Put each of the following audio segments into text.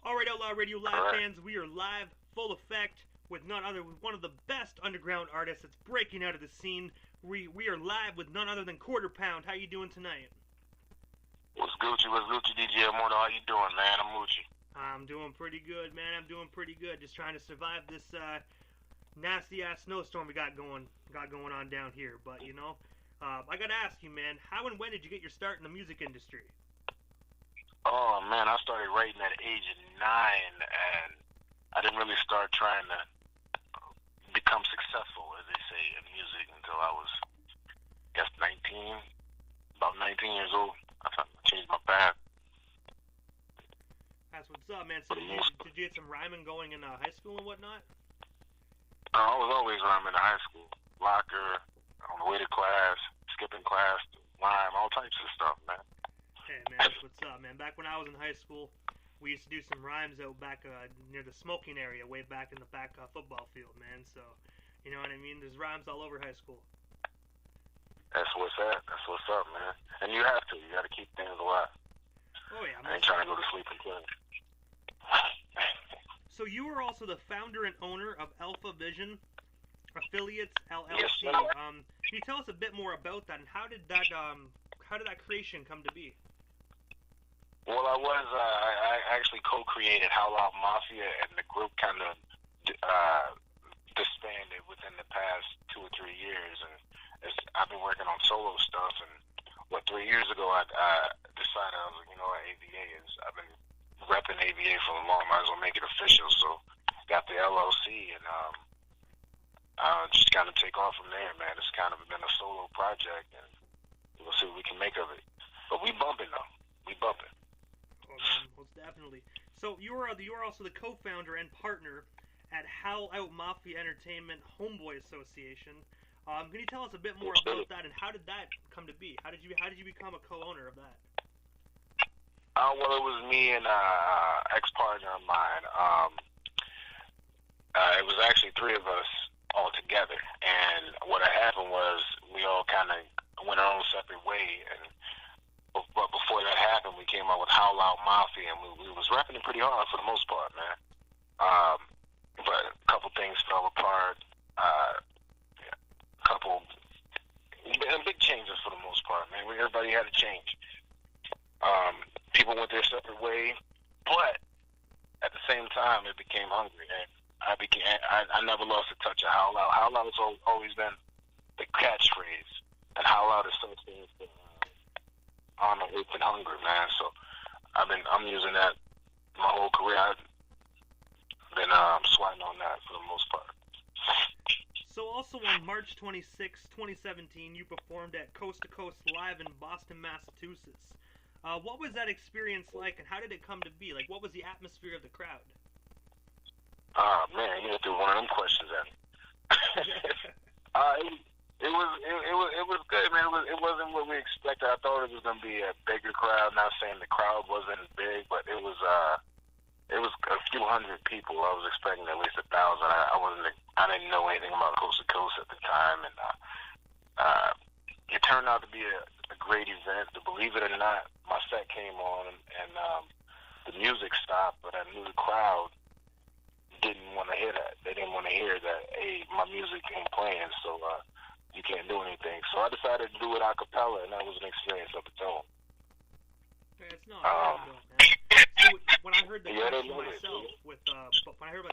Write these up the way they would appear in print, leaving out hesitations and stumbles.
Alright, Outlaw Radio Live fans, we are live, full effect, with none other with one of the best underground artists that's breaking out of the scene. We are live with none other than Quarter Pound. How you doing tonight? What's Gucci, DJ Mortal? How you doing, man? I'm Gucci. I'm doing pretty good, man. I'm doing pretty good. Just trying to survive this nasty ass snowstorm we got going on down here. But you know, I gotta ask you, man, how and when did you get your start in the music industry? Oh man, I started writing at the age of 9, and I didn't really start trying to become successful, as they say, in music until I was, I guess, 19, about 19 years old. I changed my path. That's what's up, man. So did you get some rhyming going in high school and whatnot? I was always rhyming in high school. Locker, on the way to class, skipping class, rhyme, all types of stuff, man. Hey, man, that's what's up, man. Back when I was in high school, we used to do some rhymes out back near the smoking area, way back in the back football field, man. So, you know what I mean? There's rhymes all over high school. That's what's up. That's what's up, man. And you have to. You got to keep things alive. Oh, yeah. I ain't trying to go to sleep until. So you are also the founder and owner of Alpha Vision Affiliates LLC. Yes, sir. Can you tell us a bit more about that, and how did that creation come to be? Well, I actually co-created Howl Out Mafia, and the group kind of disbanded within the past 2 or 3 years. And I've been working on solo stuff, and 3 years ago I decided, I was like, you know what, I've been repping AVA for a long, might as well make it official. So got the LLC, and just kind of take off from there, man. It's kind of been a solo project, and we'll see what we can make of it. But we bumping though. We bumping. Oh, man, most definitely. So you are also the co-founder and partner at Howl Out Mafia Entertainment Homeboy Association. Can you tell us a bit more about that, and how did that come to be? How did you become a co-owner of that? Well, it was me and ex-partner of mine. It was actually 3 of us all together, and what had happened was we all kind of went our own separate way, but before that happened, we came out with Howl Out Mafia, and we was rapping it pretty hard for the most part, man. But a couple things fell apart. Couple big changes for the most part, man. Everybody had to change. People went their separate way, but at the same time, it became hungry, and I never lost a touch of Howl Out. Howl Out has always been the catchphrase, and Howl Out is something for honor, hope, and hunger, man. So I'm using that my whole career. I've been swatting on that for the most part. So also on March 26, 2017, you performed at Coast to Coast Live in Boston, Massachusetts. What was that experience like, and how did it come to be? Like, what was the atmosphere of the crowd? Man, you threw one of them questions at me. It was good, man. It wasn't what we expected. I thought it was gonna be a bigger crowd. Not saying the crowd wasn't big, but it was a few hundred people. I was expecting at least 1,000. I didn't know anything about Coast to Coast at the time, and it turned out to be a great event. To believe it or not, my set came on, and the music stopped, but I knew the crowd didn't want to hear that. They didn't want to hear that, hey, my music ain't playing, so you can't do anything. So I decided to do it a cappella, and that was an experience of its own. Yeah, it's not bad, though, man. So when I heard the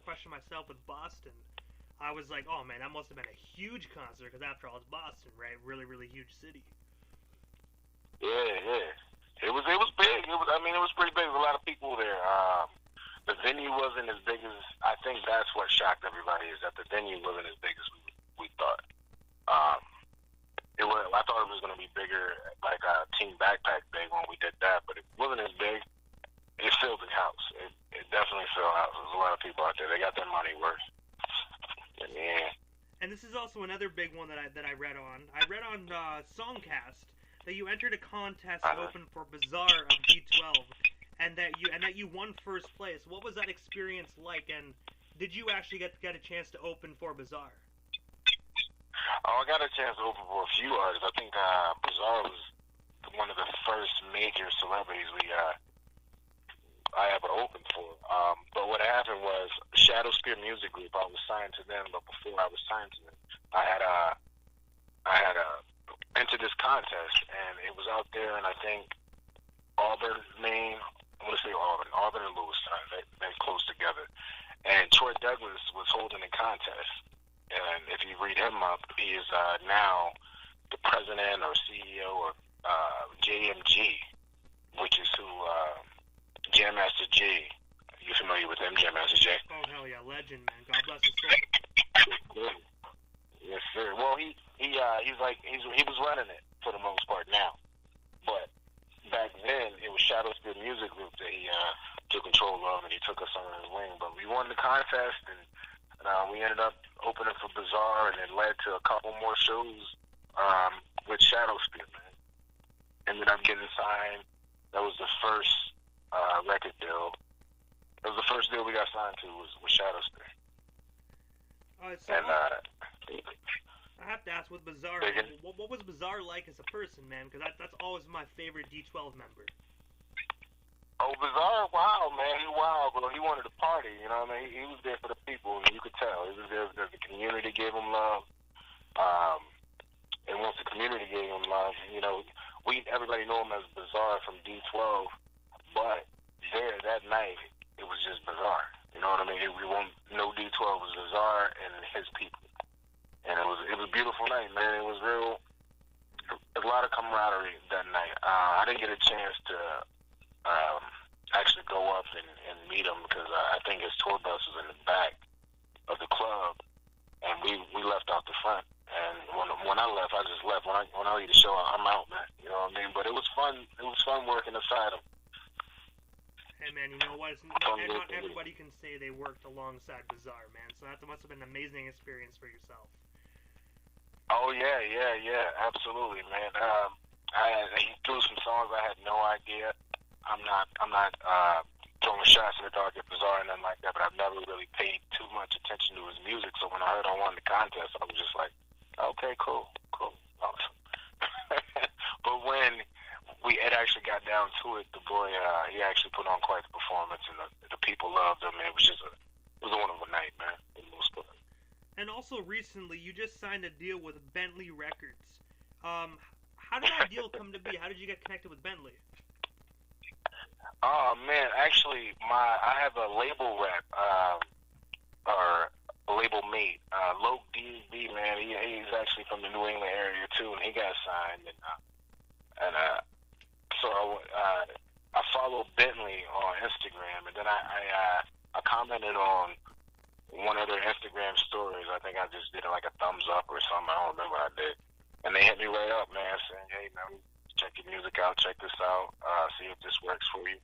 question myself with Boston, I was like, oh man, that must have been a huge concert, because after all, it's Boston, right? Really, really huge city. Yeah. It was big. It was pretty big. There was a lot of people there. The venue wasn't as big as, I think that's what shocked everybody, is that the venue wasn't as big as we thought. I thought it was going to be bigger, like Team Backpack Big when we did that, but it wasn't as big. It filled the house. It definitely filled the house. There's a lot of people out there. They got their money worth. Yeah. And this is also another big one that I read on. I read on Songcast that you entered a contest open for Bazaar of D12, and that you won first place. What was that experience like, and did you actually get a chance to open for Bazaar? Oh, I got a chance to open for a few artists. I think Bazaar was one of the first major celebrities we I ever opened for. But what happened was Shadow Spear Music Group. I was signed to them, but before I was signed to them, I had entered this contest, and it was out there, and I think Auburn, Maine. I want to say Auburn and Lewiston. They're close together. And Troy Douglas was holding a contest, and if you read him up, he is now the president or CEO of JMG, which is who Jam Master J. You familiar with him, Jam Master J? Oh hell yeah, legend, man. God bless his soul. Yes, sir. Well, he was running it for the most part now, but back then it was Shadow Spear Music Group that he took control of, and he took us under his wing. But we won the contest, and we ended up opening for Bizarre, and it led to a couple more shows with Shadow Spear, man. Ended up getting signed. That was the first record deal. It was the first deal we got signed to was Shadow Spear. So and I have to ask, with Bizarre, what was Bizarre like as a person, man? Because that's always my favorite D12 member. Oh, Bizarre, wow, man, he wild, bro. He wanted to party, you know what I mean? He was there for the people, and you could tell. He was there because the community gave him love. And once the community gave him love, you know, everybody knew him as Bizarre from D12, but there that night, it was just Bizarre. You know what I mean? We won't know D12 was Bizarre and his people. And it was a beautiful night, man. It was a lot of camaraderie that night. I didn't get a chance to actually go up and meet him because I think his tour bus was in the back of the club, and we left out the front. And when I left, I just left. When I leave the show, I'm out, man. You know what I mean? But it was fun. It was fun working aside him. Hey man, you know what? Not everybody can say they worked alongside Bizarre, man. So that must have been an amazing experience for yourself. Oh yeah, absolutely, man. He threw some songs I had no idea. I'm not throwing shots in the dark at Bizarre and nothing like that, but I've never really paid too much attention to his music. So when I heard I won the contest, I was just like, okay, cool, awesome. But when it actually got down to it, the boy he actually put on quite the performance, and the people loved him. It was a wonderful night, man. For the most part. And also recently, you just signed a deal with Bentley Records. How did that deal come to be? How did you get connected with Bentley? Oh man, actually, I have a label rep or a label mate, Loke DB, man. He's actually from the New England area too, and he got signed. So I followed Bentley on Instagram, and then I commented on one of their Instagram stories. I think I just did like a thumbs up or something. I don't remember what I did. And they hit me right up, man, saying, hey, man, check your music out, check this out, see if this works for you.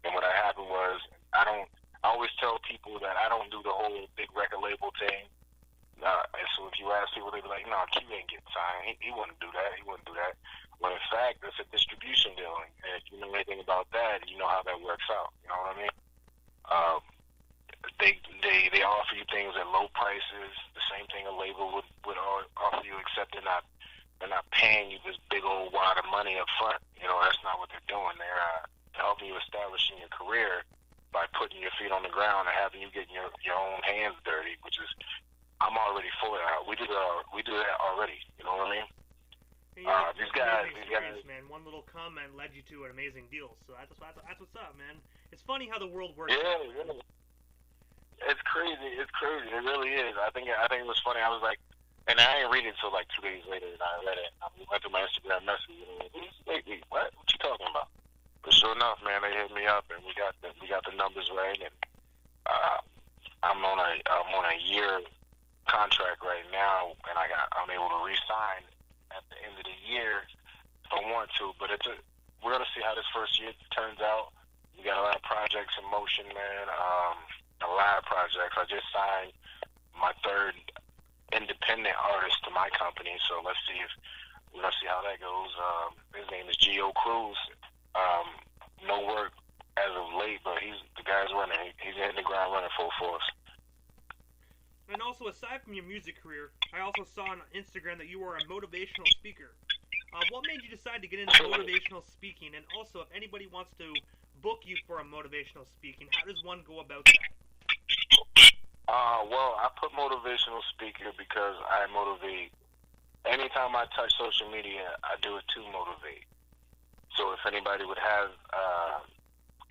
And what happened was, I always tell people that I don't do the whole big record label thing. And so if you ask people, they be like, no, Q ain't getting signed. He wouldn't do that. He wouldn't do that. When in fact, it's a distribution deal. And if you know anything about that, you know how that works out. You know what I mean? They offer you things at low prices. The same thing a label would offer you, except they're not paying you this big old wad of money up front. You know, that's not what they're doing. They're helping you establishing your career by putting your feet on the ground and having you get your own hands dirty, which is, I'm already for that. We do that already. You know what I mean? These guys, man. One little comment led you to an amazing deal. So that's what's up, man. It's funny how the world works. Yeah. It's crazy. It really is. I think it was funny. I was like, and I didn't read it until like 2 days later, and I read it. I went through my Instagram message, and wait, what you talking about? But sure enough, man, they hit me up, and we got the numbers right, and I'm on a year contract right now, and I'm able to re-sign at the end of the year if I want to. But we're gonna see how this first year turns out. We got a lot of projects in motion, man. A lot of projects. I just signed my third independent artist to my company, so we're gonna see how that goes. His name is Gio Cruise. No work as of late, but the guy's running. He's hitting the ground running full force. And also, aside from your music career, I also saw on Instagram that you were a motivational speaker. What made you decide to get into motivational speaking? And also, if anybody wants to book you for a motivational speaking? How does one go about that? Well, I put motivational speaker because I motivate. Anytime I touch social media, I do it to motivate. So if anybody would have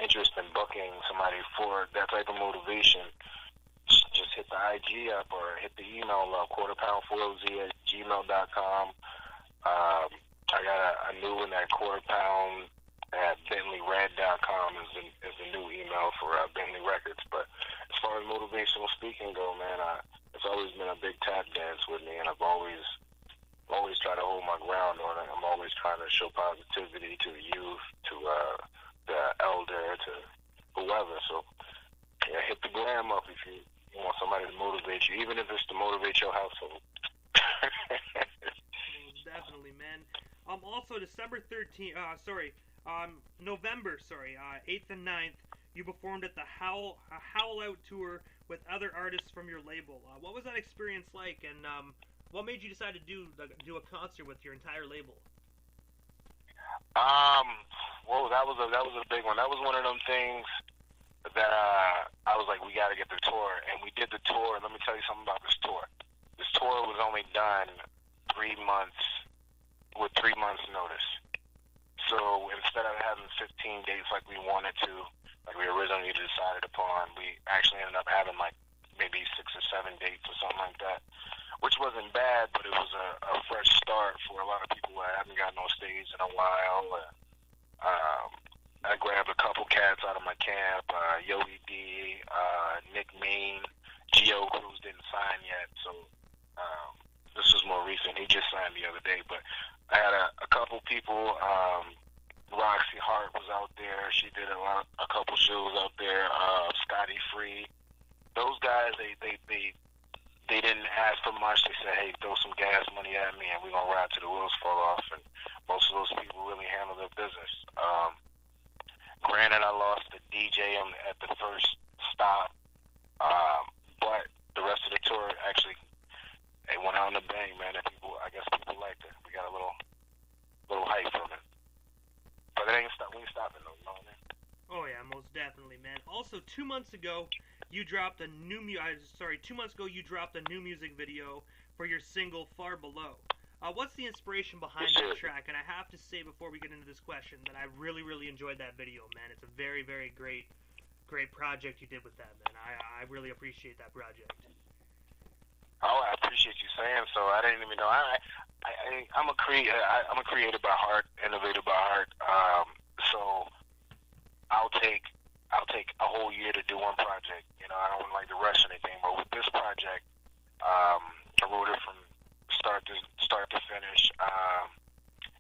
interest in booking somebody for that type of motivation, just hit the IG up or hit the email up, quarterpound4oz@gmail.com. I got a new one at quarterpound@bentleyred.com is the new email for Bentley Records. But as far as motivational speaking go, man, it's always been a big tap dance with me, and I've always tried to hold my ground on it. I'm always trying to show positivity to the youth, to the elder, to whoever. So yeah, hit the gram up if you want somebody to motivate you, even if it's to motivate your household. Definitely, man. Also, November 8th and 9th, you performed at the Howl Out Tour with other artists from your label. What was that experience like, and what made you decide to do a concert with your entire label? Well, that was a big one. That was one of them things that I was like, we got to get the tour, and we did the tour. And let me tell you something about this tour. This tour was only done 3 months with 3 months' notice. So instead of having 15 dates like we wanted to, like we originally decided upon, we actually ended up having like maybe 6 or 7 dates or something like that, which wasn't bad, but it was a fresh start for a lot of people that haven't gotten on stage in a while. I grabbed a couple cats out of my camp, Yogi D, Nick Main, Gio Cruise didn't sign yet, so this was more recent. He just signed the other day, but I had a couple people. Roxy Hart was out there. She did a couple shows out there. Scotty Free. Those guys, they didn't ask for much. They said, hey, throw some gas money at me, and we're going to ride till the wheels fall off. And most of those people really handle their business. Granted, I lost the DJ at the first stop, but the rest of the tour actually, it went out in the bang, man. And I guess people liked it. We got a little hype from it. But it ain't stop. We ain't stopping though, man. Oh yeah, most definitely, man. Also, 2 months ago, you dropped a new music video for your single "Far Below." What's the inspiration behind that track? And I have to say before we get into this question that I really, really enjoyed that video, man. It's a very, very great project you did with that, man. I really appreciate that project. Oh, I appreciate you saying so. I didn't even know. I'm a creator by heart, innovator by heart. So I'll take a whole year to do one project. You know, I don't like to rush anything. But with this project, I wrote it from start to finish.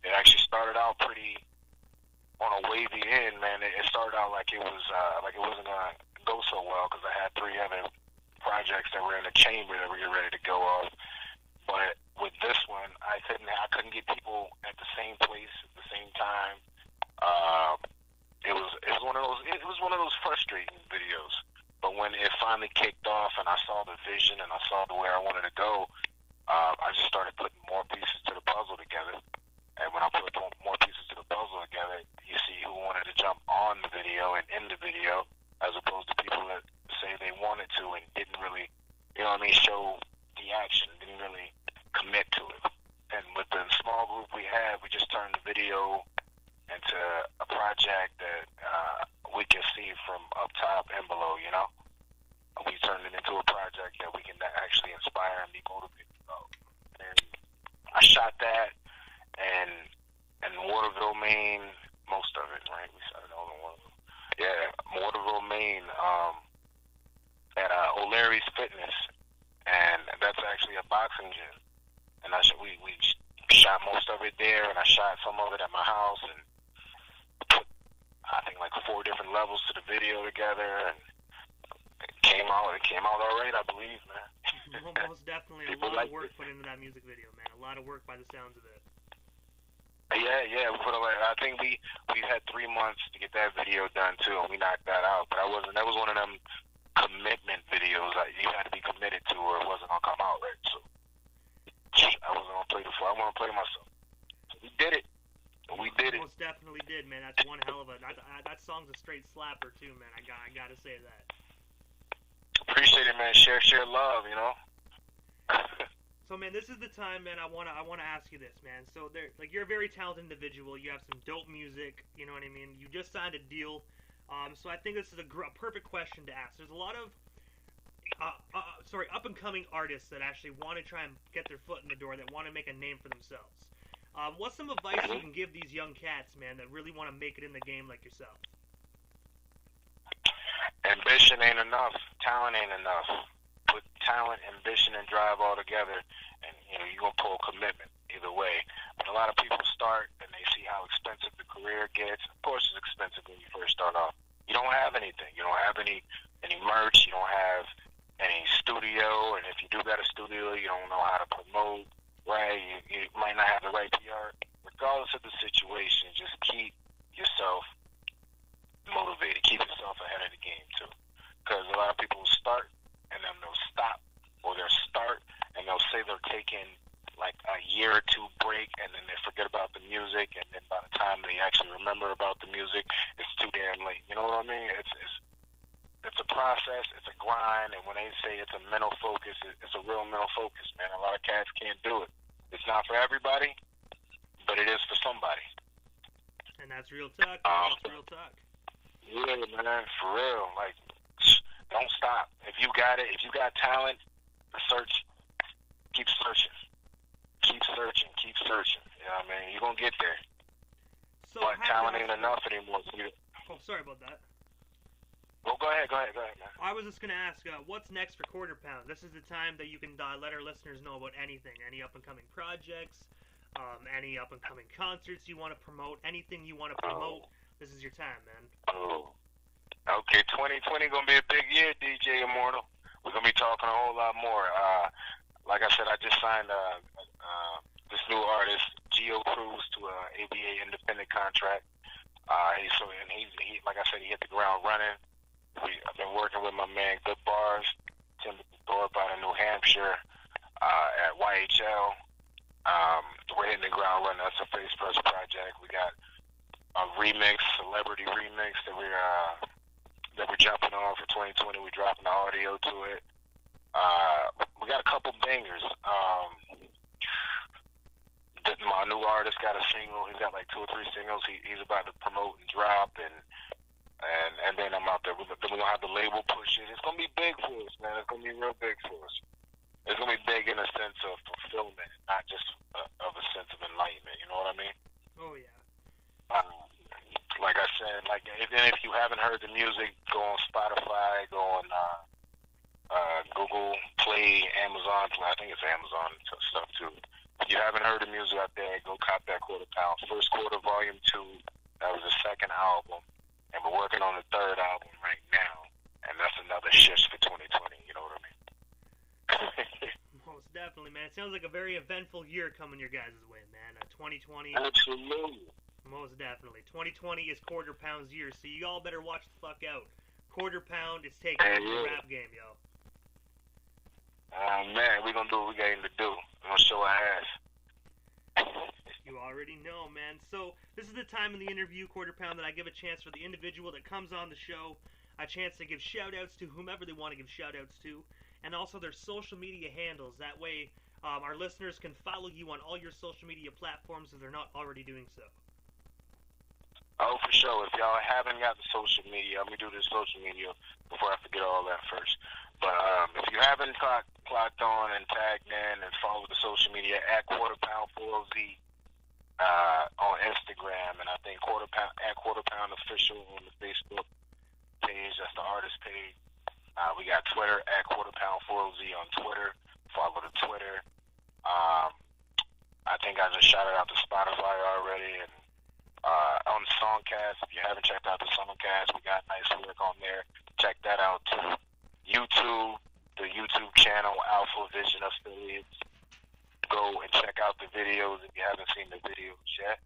It actually started out pretty on a wavy end, man. It started out like it wasn't gonna go so well because I had 3 other projects that were in the chamber that were getting ready to go off. But with this one, I couldn't get people at the same place at the same time. It was one of those frustrating videos. But when it finally kicked off and I saw the vision and I saw where I wanted to go, I just started putting more pieces to the puzzle together. And when I put more pieces to the puzzle together, you see who wanted to jump on the video and in the video, as opposed to people that say they wanted to and didn't really, show the action, didn't really commit to it. And with the small group we had, we just turned the video into a project that we can see from up top and below, you know? We turned it into a project that we can actually inspire and be motivated about. And I shot that in Waterville, Maine, most of it, right? We shot it all in Waterville. Yeah, Waterville, Maine, at O'Leary's Fitness. And that's actually a boxing gym. And we shot most of it there, and I shot some of it at my house, and put, I think, like 4 different levels to the video together, and it came out all right, I believe, man. Most definitely. A lot of work put into that music video, man. A lot of work by the sounds of it. Yeah. I think we had 3 months to get that video done too, and we knocked that out. But that was one of them commitment videos that you had to be committed to, or it wasn't gonna come out right. So I wasn't gonna play I want to play myself. So we did it. We did it. Most definitely did, man. That's one hell of a that song's a straight slapper too, man. I gotta say that. Appreciate it, man. Share love, you know. So, man, this is the time, man. I wanna ask you this, man. So, you're a very talented individual. You have some dope music. You know what I mean? You just signed a deal. So I think this is a perfect question to ask. There's a lot of up and coming artists that actually want to try and get their foot in the door, that want to make a name for themselves. What's some advice you can give these young cats, man, that really want to make it in the game like yourself? Ambition ain't enough. Talent ain't enough. Put talent, ambition, and drive all together, and you're gonna pull commitment either way. But a lot of people start and they see how expensive the career gets. Of course, it's expensive when you first start off. You don't have anything. You don't have any merch. You don't have any studio, and if you do got a studio, you don't know how to promote. Right? You might not have the right PR. Regardless of the situation, just keep yourself motivated. Keep yourself ahead of the game too, because a lot of people will start and then they'll stop, or they'll start and they'll say they're taking like a year or two break, and then they forget about the music, and then by the time they actually remember about the music, it's too damn late. You know what I mean? It's a process, it's a grind, and when they say it's a mental focus, it's a real mental focus, man. A lot of cats can't do it. It's not for everybody, but it is for somebody. And that's real talk. That's real talk. Yeah, man, for real. Like, don't stop. If you got it, if you got talent, search. Keep searching. Keep searching. Keep searching. You know what I mean? You're going to get there. So but talent ain't enough anymore. Oh, sorry about that. Well, go ahead, man. I was just going to ask, what's next for Quarter Pound? This is the time that you can let our listeners know about anything. Any up-and-coming projects, any up-and-coming concerts you want to promote, anything you want to promote. This is your time, man. Oh. Okay, 2020 going to be a big year, DJ Immortal. We're going to be talking a whole lot more. Like I said, I just signed this new artist, Gio Cruise, to a ABA independent contract. He like I said, he hit the ground running. I've been working with my man Good Bars, Timothy Thorpe out of New Hampshire, at YHL. We're hitting the ground running. That's a Face First project. We got a remix, celebrity remix that we're jumping on for 2020. We're dropping the audio to it. We got a couple bangers. My new artist got a single. He's got like 2 or 3 singles. He's about to promote and drop, and then I'm out there. Then we're gonna have the label push it. It's gonna be big for us, man. It's gonna be real big for us. It's gonna be big in a sense of fulfillment, not just of a sense of enlightenment. You know what I mean? Oh yeah. Like I said, if you haven't heard the music, go on Spotify, go on Google Play, Amazon Play. I think it's Amazon stuff too. If you haven't heard the music out there, go cop that Quarter Pound. First Quarter Volume 2. That was the second album, and we're working on the third album right now, and that's another shift for 2020. You know what I mean? Most definitely, man. It sounds like a very eventful year coming your guys' way, man. 2020. Absolutely. Most definitely. 2020 is Quarter Pound's year, so you all better watch the fuck out. Quarter Pound is taking over the rap game, yo. Man, we're going to do what we got to do. We're going to show our ass. You already know, man. So, this is the time in the interview, Quarter Pound, that I give a chance for the individual that comes on the show, a chance to give shout-outs to whomever they want to give shout-outs to, and also their social media handles. That way, our listeners can follow you on all your social media platforms if they're not already doing so. Oh, for sure. If y'all haven't got the social media, let me do this social media before I forget all that first. But if you haven't clocked on and tagged in and followed the social media at Quarter Pound 4OZ on Instagram, and I think Quarter Pound Official on the Facebook page. That's the artist page. We got Twitter at Quarter Pound 4OZ on Twitter. Follow the Twitter. I think I just shouted out to Spotify already, and on the Songcast. If you haven't checked out the Songcast, we got nice work on there. Check that out too. YouTube, the YouTube channel, Alpha Vision Affiliates. Go and check out the videos if you haven't seen the videos yet.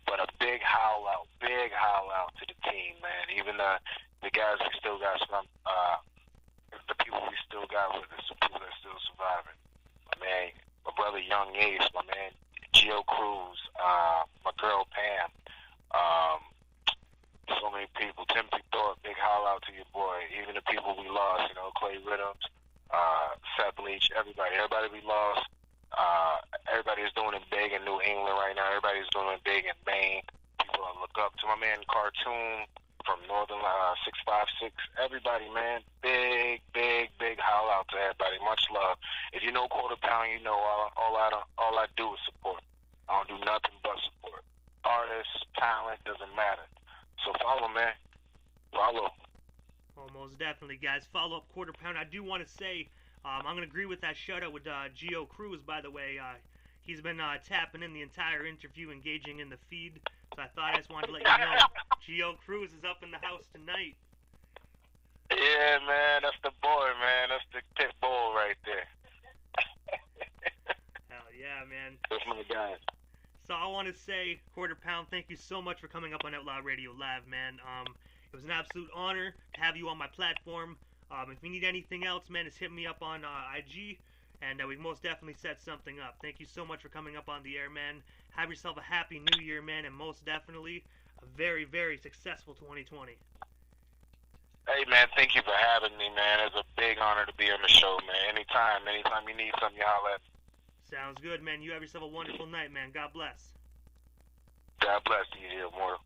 But a big howl out to the team, man. Even the guys we still got some, the people we still got with us, the people that are still surviving. My man, my brother Young Ace, my man Gio Cruise, my girl Pam. Play Rhythms, Seth Leach, everybody we lost. Everybody's doing it big in New England right now. Everybody's doing it big in Maine. People I look up to. My man Cartoon from Northern 656. Everybody, man, big howl out to everybody. Much love. If you know Quarter Pound, you know all I do is support. I don't do nothing but support. Artists, talent, doesn't matter. So follow, man. Follow. Oh, most definitely, guys. Follow up Quarter Pound. I do want to say, I'm going to agree with that shout-out with Gio Cruise, by the way. He's been tapping in the entire interview, engaging in the feed. So I just wanted to let you know, Gio Cruise is up in the house tonight. Yeah, man. That's the boy, man. That's the pit bull right there. Hell yeah, man. That's my guy. So I want to say, Quarter Pound, thank you so much for coming up on Outlaw Radio Live, man. It was an absolute honor to have you on my platform. If you need anything else, man, just hit me up on IG, and we most definitely set something up. Thank you so much for coming up on the air, man. Have yourself a happy new year, man, and most definitely a very, very successful 2020. Hey, man, thank you for having me, man. It's a big honor to be on the show, man. Anytime you need something, you holler at me. Sounds good, man. You have yourself a wonderful night, man. God bless. God bless you, Immortal.